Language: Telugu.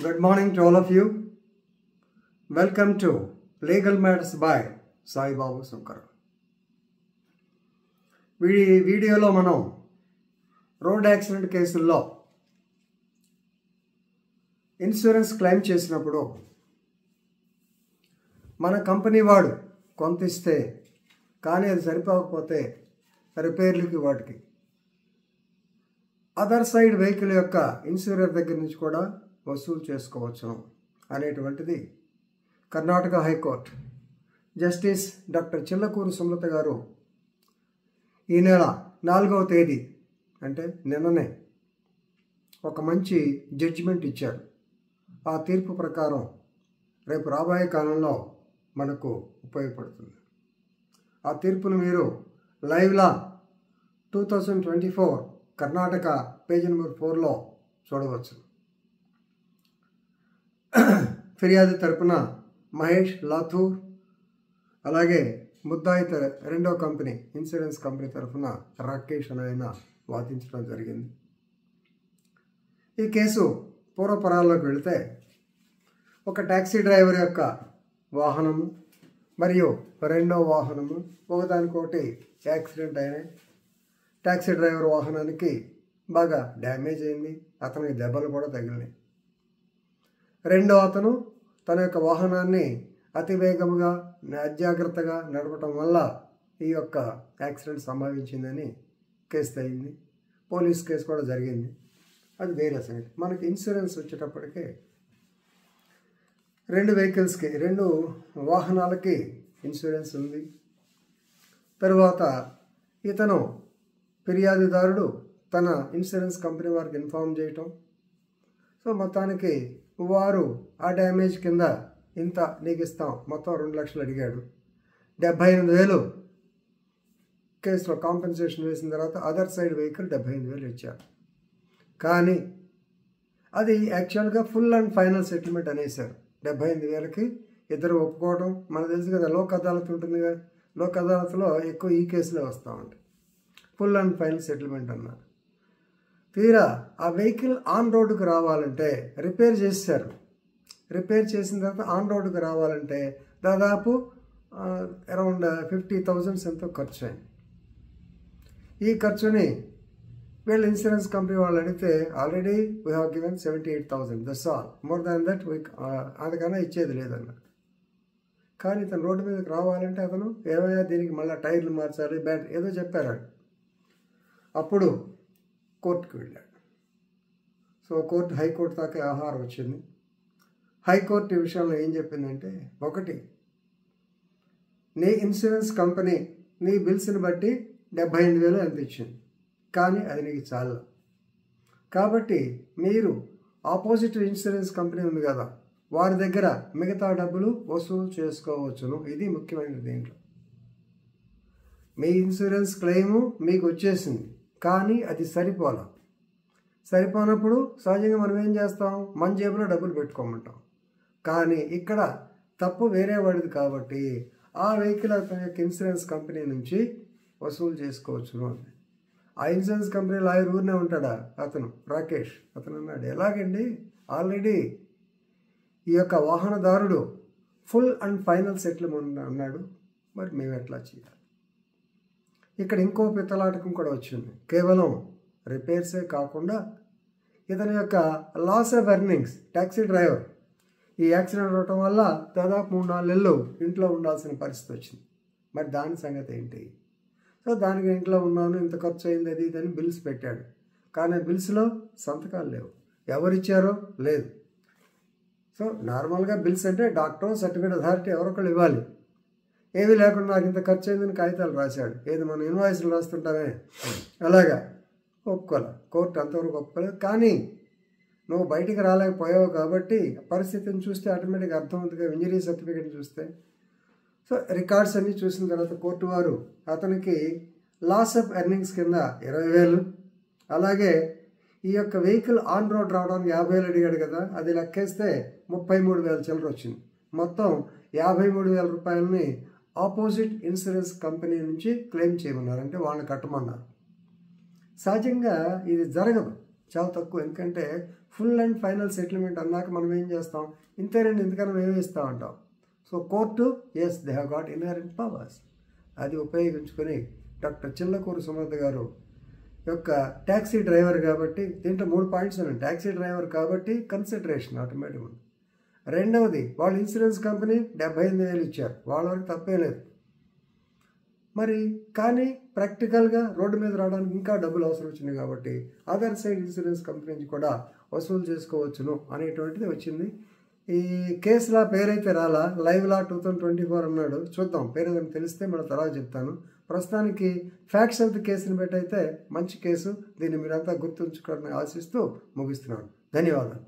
Good morning to all of you. Welcome to Legal Matters by Sai Babu Sunkar. వీడియోలో మనం రోడ్ యాక్సిడెంట్ కేసుల్లో ఇన్సూరెన్స్ క్లెయిమ్ చేసినప్పుడు మన కంపెనీ వాడు కొంత ఇస్తే కానీ అది సరిపోకపోతే రిపేర్లకి వాటికి అదర్ సైడ్ వెహికల్ యొక్క ఇన్సూరెన్స్ దగ్గర నుంచి కూడా వసూలు చేసుకోవచ్చు అనేటువంటిది Karnataka high court justice doctor Chillakuru Sumalatha గారు ఈ నెల 4వ తేదీ అంటే నిన్ననే ఒక మంచి జడ్జిమెంట్ ఇచ్చారు. ఆ తీర్పు ప్రకారం రేపు రాబోయే కాలంలో మనకు ఉపయోగపడుతుంది. ఆ తీర్పును మీరు లైవ్లా 2024 కర్ణాటక పేజీ నెంబర్ 4లో చూడవచ్చు. ఫిర్యాదు తరపున మహేష్ లాథూర్, అలాగే ముద్దాయి రెండో కంపెనీ ఇన్సూరెన్స్ కంపెనీ తరఫున రాకేష్ అని ఆయన వాదించడం జరిగింది. ఈ కేసు పూర్వపరాల్లోకి వెళితే ఒక ట్యాక్సీ డ్రైవర్ యొక్క వాహనము మరియు రెండో వాహనము ఒకదానికొకటి యాక్సిడెంట్ అయినాయి. ట్యాక్సీ డ్రైవర్ వాహనానికి బాగా డ్యామేజ్ అయింది, అతనికి దెబ్బలు కూడా తగిలినాయి. రెండో అతను తన యొక్క వాహనాన్ని అతివేగంగా అజాగ్రత్తగా నడపడం వల్ల ఈ యొక్క యాక్సిడెంట్ సంభవించిందని కేసు అయింది. పోలీస్ కేసు కూడా జరిగింది. అది వేరే సంగతి. మనకి ఇన్సూరెన్స్ వచ్చేటప్పటికే రెండు వెహికల్స్కి, రెండు వాహనాలకి ఇన్సూరెన్స్ ఉంది. తరువాత ఇతను ఫిర్యాదుదారుడు తన ఇన్సూరెన్స్ కంపెనీ వారికి ఇన్ఫార్మ్ చేయటం, సో మొత్తానికి వారు ఆ డ్యామేజ్ కింద ఇంత నీకు ఇస్తాం, మొత్తం 2 లక్షలు అడిగాడు. 78,000 కేసులో కాంపెన్సేషన్ వేసిన తర్వాత అదర్ సైడ్ వెహికల్ 78,000 ఇచ్చారు. కానీ అది యాక్చువల్గా ఫుల్ అండ్ ఫైనల్ సెటిల్మెంట్ అనేసారు. 78,000కి ఇద్దరు ఒప్పుకోవడం. మనకు తెలుసు కదా, లోక్ అదాలత్ ఉంటుంది కదా, లోక్ అదాలత్లో ఎక్కువ ఈ కేసులే వస్తూ ఉంటాయి. ఫుల్ అండ్ ఫైనల్ సెటిల్మెంట్ అన్నారు. తీరా ఆ వెహికల్ ఆన్ రోడ్డుకు రావాలంటే రిపేర్ చేశారు. రిపేర్ చేసిన తర్వాత ఆన్ రోడ్డుకు రావాలంటే దాదాపు అరౌండ్ 50,000 ఎంతో ఖర్చు అయింది. ఈ ఖర్చుని వీళ్ళు ఇన్సూరెన్స్ కంపెనీ వాళ్ళు అడిగితే already we have given 78,000, that's all, more than that అందుకన్నా ఇచ్చేది లేదన్నారు. కానీ ఇతను రోడ్డు మీదకి రావాలంటే అతను ఏమైనా దీనికి మళ్ళీ టైర్లు మార్చాలి, బ్యాటరీ ఏదో చెప్పారు. అప్పుడు కోర్టుకు వెళ్ళాడు. సో హైకోర్టు దాకా ఆహారం వచ్చింది. హైకోర్టు ఈ విషయంలో ఏం చెప్పిందంటే, ఒకటి, నీ ఇన్సూరెన్స్ కంపెనీ నీ బిల్స్ని బట్టి 78,000 ఎంత ఇచ్చింది, కానీ అది నీకు చాలు. కాబట్టి మీరు ఆపోజిట్ ఇన్సూరెన్స్ కంపెనీ ఉంది కదా, వారి దగ్గర మిగతా డబ్బులు వసూలు చేసుకోవచ్చును. ఇది ముఖ్యమైనది. దీంట్లో మీ ఇన్సూరెన్స్ క్లెయిము మీకు వచ్చేసింది, కానీ అది సరిపోనప్పుడు సహజంగా మనం ఏం చేస్తాం, మన జేబులో డబ్బులు పెట్టుకోమంటాం. కానీ ఇక్కడ తప్పు వేరే వాడిది కాబట్టి ఆ వెహికల్ అతని యొక్క ఇన్సూరెన్స్ కంపెనీ నుంచి వసూలు చేసుకోవచ్చు అని. ఆ ఇన్సూరెన్స్ కంపెనీ లాయర్ ఊరినే ఉంటాడా, అతను రాకేష్, అతను అన్నాడు, ఎలాగండి, ఆల్రెడీ ఈ యొక్క వాహనదారుడు ఫుల్ అండ్ ఫైనల్ సెటిల్మెంట్ అన్నాడు, మరి మేము ఎట్లా చేయాలి? ఇక్కడ ఇంకో పిత్తలాటకం కూడా వచ్చింది. కేవలం రిపేర్సే కాకుండా ఇతని యొక్క loss of earnings, taxi driver ఈ యాక్సిడెంట్ అవటం వల్ల దాదాపు 3-4 నెలలు ఇంట్లో ఉండాల్సిన పరిస్థితి వచ్చింది. మరి దాని సంగతి ఏంటి? సో దానికి ఇంట్లో ఉన్నాను, ఇంత ఖర్చు అయింది, అది ఇదని బిల్స్ పెట్టాడు. కానీ బిల్స్లో సంతకాలు లేవు, ఎవరిచ్చారో లేదు. సో నార్మల్గా బిల్స్ అంటే డాక్టర్, సర్టిఫికేట్ అథారిటీ ఎవరొకళ్ళు ఇవ్వాలి. ఏమీ లేకుండా నాకు ఇంత ఖర్చు అయిందని కాగితాలు రాశాడు. ఏది మనం ఇన్వాయిస్లు రాస్తుంటామే అలాగా ఒప్పుకోలే, కోర్టు అంతవరకు ఒప్పుకోలేదు. కానీ నువ్వు బయటికి రాలేకపోయావు కాబట్టి పరిస్థితిని చూస్తే ఆటోమేటిక్గా అర్థమవుతుందిగా, ఇంజరీ సర్టిఫికేట్ చూస్తే. సో రికార్డ్స్ అన్నీ చూసిన తర్వాత కోర్టు వారు అతనికి లాస్ ఆఫ్ ఎర్నింగ్స్ కింద 20,000, అలాగే ఈ యొక్క వెహికల్ ఆన్ రోడ్ రావడానికి 50,000 అడిగాడు కదా, అది లెక్కేస్తే 33,000 చిల్లర వచ్చింది. మొత్తం 53,000 రూపాయలని ఆపోజిట్ ఇన్సూరెన్స్ కంపెనీ నుంచి క్లెయిమ్ చేయమన్నారు, అంటే వాళ్ళని కట్టమన్నారు. సహజంగా ఇది జరగదు. చాలా తక్కువ. ఎందుకంటే ఫుల్ అండ్ ఫైనల్ సెటిల్మెంట్ అన్నాక మనం ఏం చేస్తాం, ఇంతేనండి ఇంతకన్నా మేమే ఇస్తాం అంటాం. So court as they have got inherent powers. అది ఉపయోగించుకొని డాక్టర్ చిల్లకూరు సుమత గారు యొక్క ట్యాక్సీ డ్రైవర్ కాబట్టి, దీంట్లో 3 పాయింట్స్ ఉన్నాయి. ట్యాక్సీ డ్రైవర్ కాబట్టి కన్సిడరేషన్ ఆటోమేటిక్ ఉంది. రెండవది, వాళ్ళు ఇన్సూరెన్స్ కంపెనీ 78,000 ఇచ్చారు, వాళ్ళ వరకు తప్పే లేదు. మరి కానీ ప్రాక్టికల్గా రోడ్డు మీద రావడానికి ఇంకా డబ్బులు అవసరం వచ్చింది కాబట్టి అదర్ సైడ్ ఇన్సూరెన్స్ కంపెనీ నుంచి కూడా వసూలు చేసుకోవచ్చును అనేటువంటిది వచ్చింది. ఈ కేసులా పేరైతే రాలా, లైవ్ లా 2024 అన్నాడు. చూద్దాం, పేరు ఏదైనా తెలిస్తే మన తర్వాత చెప్తాను. ప్రస్తుతానికి ఫ్యాక్ట్స్ ఆఫ్ ది కేసుని బట్టి అయితే మంచి కేసు, దీన్ని మీరంతా గుర్తుంచుకోవాలని ఆశిస్తూ ముగిస్తున్నాను. ధన్యవాదాలు.